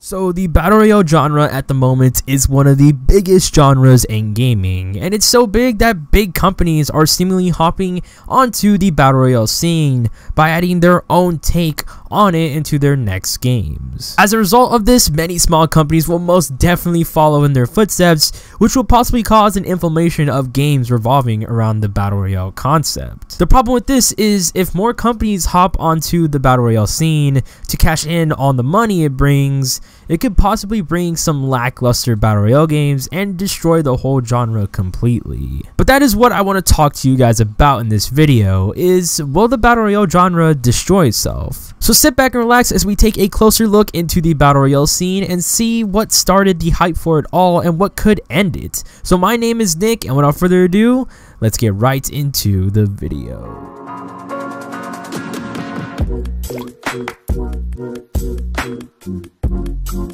So the Battle Royale genre at the moment is one of the biggest genres in gaming, and it's so big that big companies are seemingly hopping onto the Battle Royale scene by adding their own take on it into their next games. As a result of this, many small companies will most definitely follow in their footsteps, which will possibly cause an inflammation of games revolving around the Battle Royale concept. The problem with this is if more companies hop onto the Battle Royale scene to cash in on the money it brings, it could possibly bring some lackluster Battle Royale games and destroy the whole genre completely. But that is what I want to talk to you guys about in this video, is will the Battle Royale genre destroy itself? So sit back and relax as we take a closer look into the Battle Royale scene and see what started the hype for it all and what could end it. So my name is Nick, and without further ado, let's get right into the video.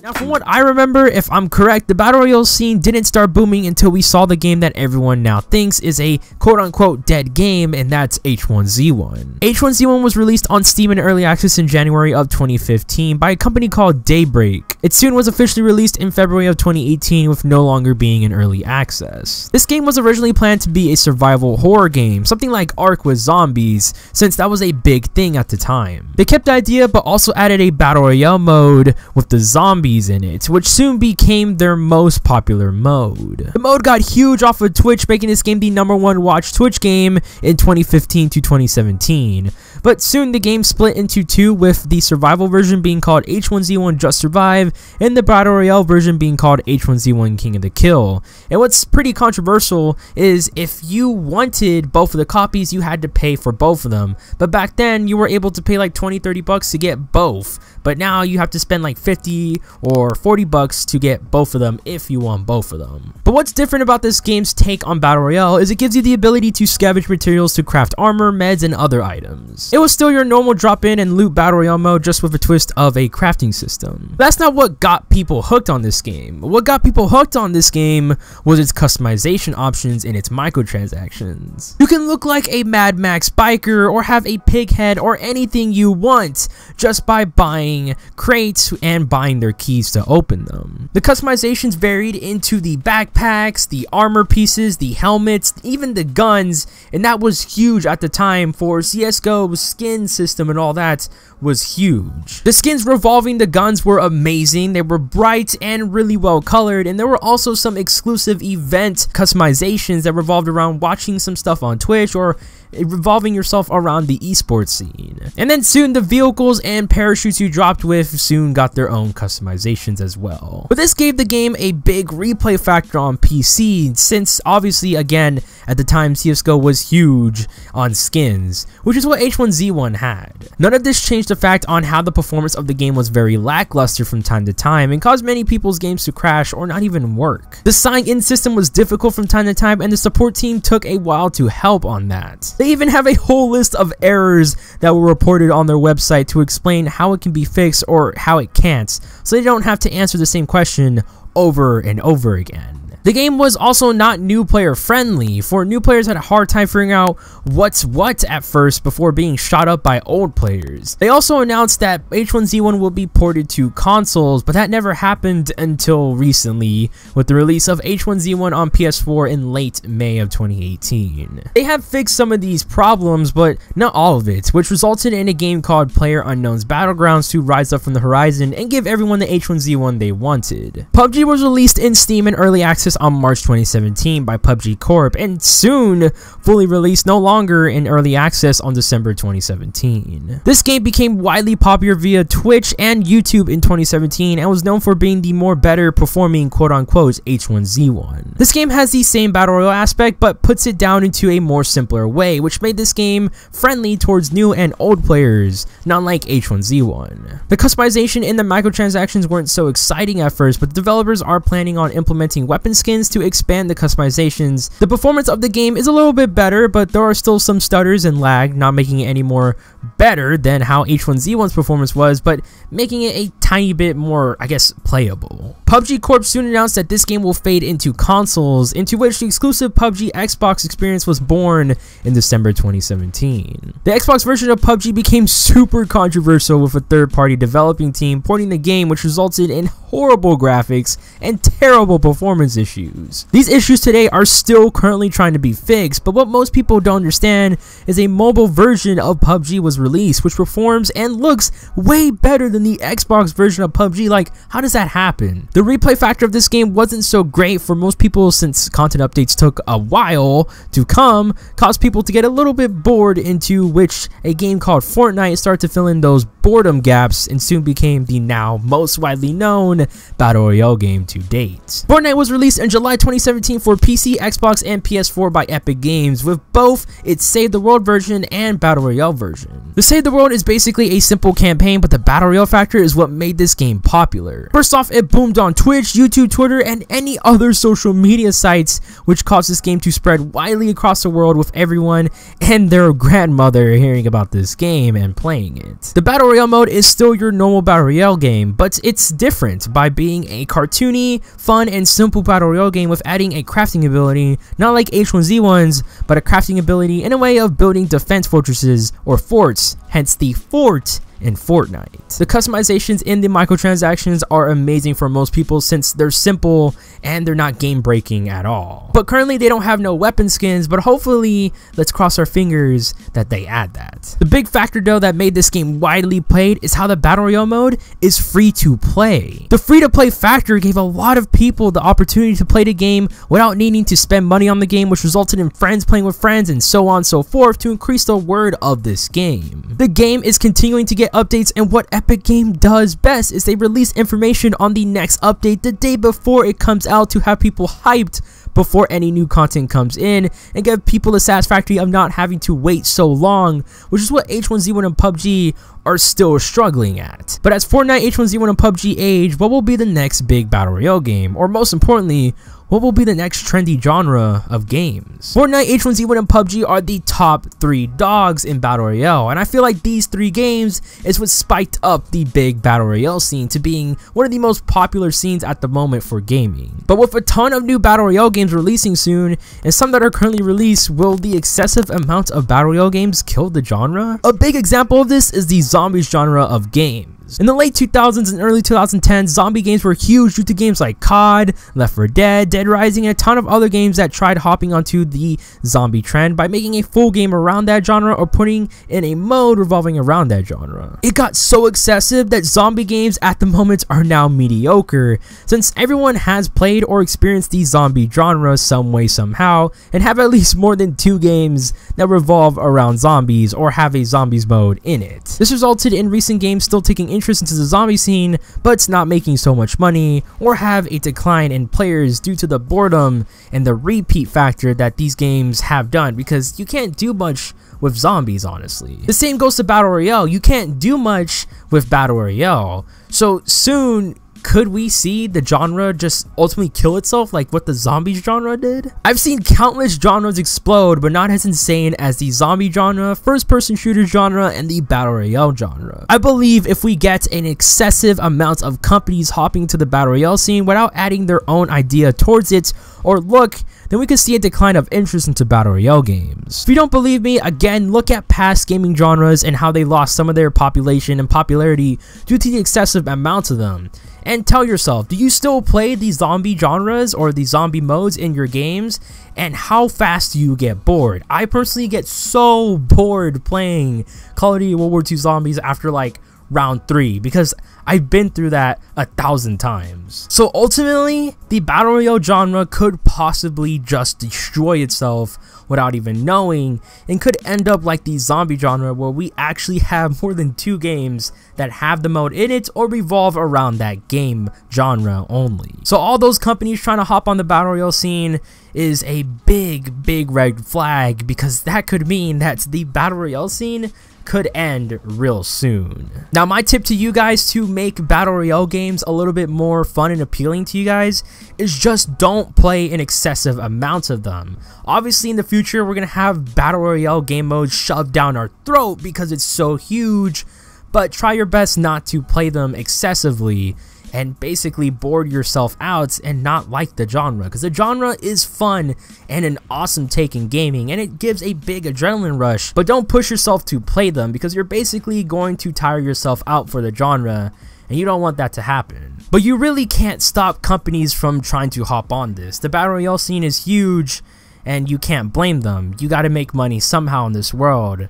Now, from what I remember, if I'm correct, the Battle Royale scene didn't start booming until we saw the game that everyone now thinks is a quote-unquote dead game, and that's H1Z1. H1Z1 was released on Steam in early access in January of 2015 by a company called Daybreak. It soon was officially released in February of 2018 with no longer being in early access. This game was originally planned to be a survival horror game, something like Ark with zombies, since that was a big thing at the time. They kept the idea but also added a Battle Royale mode with the zombies in it, which soon became their most popular mode. The mode got huge off of Twitch, making this game the #1 watched Twitch game in 2015 to 2017. But soon the game split into two, with the survival version being called H1Z1 Just Survive and the Battle Royale version being called H1Z1 King of the Kill. And what's pretty controversial is if you wanted both of the copies, you had to pay for both of them. But back then you were able to pay like 20-30 bucks to get both. But now you have to spend like 50 or 40 bucks to get both of them if you want both of them. But what's different about this game's take on Battle Royale is it gives you the ability to scavenge materials to craft armor, meds, and other items. It was still your normal drop in and loot Battle Royale mode, just with a twist of a crafting system. That's not what got people hooked on this game. What got people hooked on this game was its customization options and its microtransactions. You can look like a Mad Max biker or have a pig head or anything you want just by buying crates and buying their keys to open them. The customizations varied into the backpacks, the armor pieces, the helmets, even the guns, and that was huge at the time for CSGO's skin system, and all that was huge. The skins revolving the guns were amazing. They were bright and really well colored, and there were also some exclusive event customizations that revolved around watching some stuff on Twitch or revolving yourself around the esports scene. And then soon the vehicles and parachutes you dropped with soon got their own customizations as well. But this gave the game a big replay factor on PC, since obviously again at the time CSGO was huge on skins, which is what H1Z1 had. None of this changed the fact on how the performance of the game was very lackluster from time to time and caused many people's games to crash or not even work. The sign-in system was difficult from time to time, and the support team took a while to help on that. They even have a whole list of errors that were reported on their website to explain how it can be fixed or how it can't, so they don't have to answer the same question over and over again. The game was also not new player friendly, for new players had a hard time figuring out what's what at first before being shot up by old players. They also announced that H1Z1 will be ported to consoles, but that never happened until recently with the release of H1Z1 on PS4 in late May of 2018. They have fixed some of these problems, but not all of it, which resulted in a game called PlayerUnknown's Battlegrounds to rise up from the horizon and give everyone the H1Z1 they wanted. PUBG was released in Steam in early access on March 2017 by PUBG Corp, and soon fully released no longer in early access on December 2017. This game became widely popular via Twitch and YouTube in 2017 and was known for being the more better performing quote-unquote H1Z1. This game has the same Battle Royale aspect but puts it down into a more simpler way, which made this game friendly towards new and old players, not like H1Z1. The customization and the microtransactions weren't so exciting at first, but the developers are planning on implementing weapon skins to expand the customizations. The performance of the game is a little bit better, but there are still some stutters and lag, not making it any more better than how H1Z1's performance was, but making it a tiny bit more, I guess, playable. PUBG Corp soon announced that this game will fade into consoles, into which the exclusive PUBG Xbox experience was born in December 2017. The Xbox version of PUBG became super controversial with a third-party developing team porting the game, which resulted in horrible graphics and terrible performance issues. These issues today are still currently trying to be fixed, but what most people don't understand is a mobile version of PUBG was released, which performs and looks way better than the Xbox version of PUBG. Like, how does that happen? The replay factor of this game wasn't so great for most people, since content updates took a while to come, caused people to get a little bit bored, into which a game called Fortnite started to fill in those boredom gaps and soon became the now most widely known Battle Royale game to date. Fortnite was released in July 2017 for PC, Xbox, and PS4 by Epic Games, with both its Save the World version and Battle Royale version. The Save the World is basically a simple campaign, but the Battle Royale factor is what made this game popular. First off, it boomed on Twitch, YouTube, Twitter, and any other social media sites, which caused this game to spread widely across the world, with everyone and their grandmother hearing about this game and playing it. The Battle Royale mode is still your normal Battle Royale game, but it's different by being a cartoony, fun, and simple Battle Royale game with adding a crafting ability, not like H1Z1's, but a crafting ability in a way of building defense fortresses or forts, hence the fort in Fortnite. The customizations in the microtransactions are amazing for most people, since they're simple and they're not game breaking at all. But currently they don't have no weapon skins, but hopefully, let's cross our fingers that they add that. The big factor though that made this game widely played is how the Battle Royale mode is free to play. The free to play factor gave a lot of people the opportunity to play the game without needing to spend money on the game, which resulted in friends playing with friends and so on and so forth to increase the word of this game. The game is continuing to get updates, and what Epic Game does best is they release information on the next update the day before it comes out to have people hyped before any new content comes in, and give people the satisfaction of not having to wait so long, which is what H1Z1 and PUBG are still struggling at. But as Fortnite, H1Z1, and PUBG age, what will be the next big Battle Royale game? Or most importantly, what will be the next trendy genre of games? Fortnite, H1Z1, and PUBG are the top 3 dogs in Battle Royale, and I feel like these 3 games is what spiked up the big Battle Royale scene to being one of the most popular scenes at the moment for gaming. But with a ton of new Battle Royale games releasing soon, and some that are currently released, will the excessive amount of Battle Royale games kill the genre? A big example of this is the zombies genre of games. In the late 2000s and early 2010s, zombie games were huge due to games like COD, Left 4 Dead, Dead Rising, and a ton of other games that tried hopping onto the zombie trend by making a full game around that genre or putting in a mode revolving around that genre. It got so excessive that zombie games at the moment are now mediocre, since everyone has played or experienced the zombie genre some way somehow, and have at least more than 2 games that revolve around zombies or have a zombies mode in it. This resulted in recent games still taking interest into the zombie scene, but not making so much money, or have a decline in players due to the boredom and the repeat factor that these games have done, because you can't do much with zombies, honestly. The same goes to Battle Royale. You can't do much with Battle Royale. So soon, could we see the genre just ultimately kill itself like what the zombies genre did? I've seen countless genres explode, but not as insane as the zombie genre, first-person shooter genre, and the Battle Royale genre. I believe if we get an excessive amount of companies hopping into the Battle Royale scene without adding their own idea towards it or look, then we could see a decline of interest into Battle Royale games. If you don't believe me, again, look at past gaming genres and how they lost some of their population and popularity due to the excessive amounts of them. And tell yourself, do you still play the zombie genres or the zombie modes in your games? And how fast do you get bored? I personally get so bored playing Call of Duty World War II Zombies after like round 3, because I've been through that 1,000 times. So ultimately, the Battle Royale genre could possibly just destroy itself without even knowing, and could end up like the zombie genre, where we actually have more than 2 games that have the mode in it or revolve around that game genre only. So all those companies trying to hop on the Battle Royale scene is a big red flag, because that could mean that the Battle Royale scene could end real soon. Now, my tip to you guys to make battle royale games a little bit more fun and appealing to you guys is just don't play an excessive amount of them. Obviously, in the future, we're gonna have battle royale game modes shoved down our throat because it's so huge, but try your best not to play them excessively and basically bored yourself out and not like the genre, because the genre is fun and an awesome take in gaming, and it gives a big adrenaline rush. But don't push yourself to play them, because you're basically going to tire yourself out for the genre, and you don't want that to happen. But you really can't stop companies from trying to hop on this. The battle royale scene is huge, and you can't blame them. You gotta make money somehow in this world.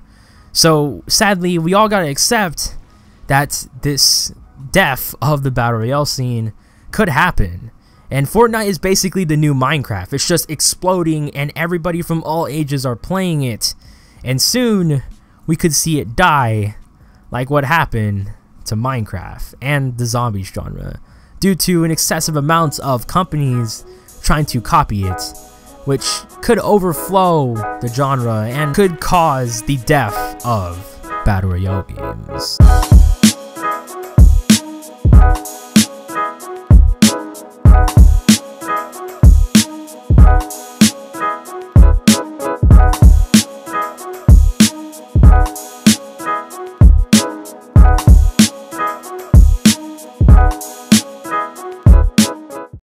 So sadly, we all gotta accept that this death of the battle royale scene could happen, and Fortnite is basically the new Minecraft. It's just exploding and everybody from all ages are playing it, and soon we could see it die like what happened to Minecraft and the zombies genre due to an excessive amount of companies trying to copy it, which could overflow the genre and could cause the death of battle royale games.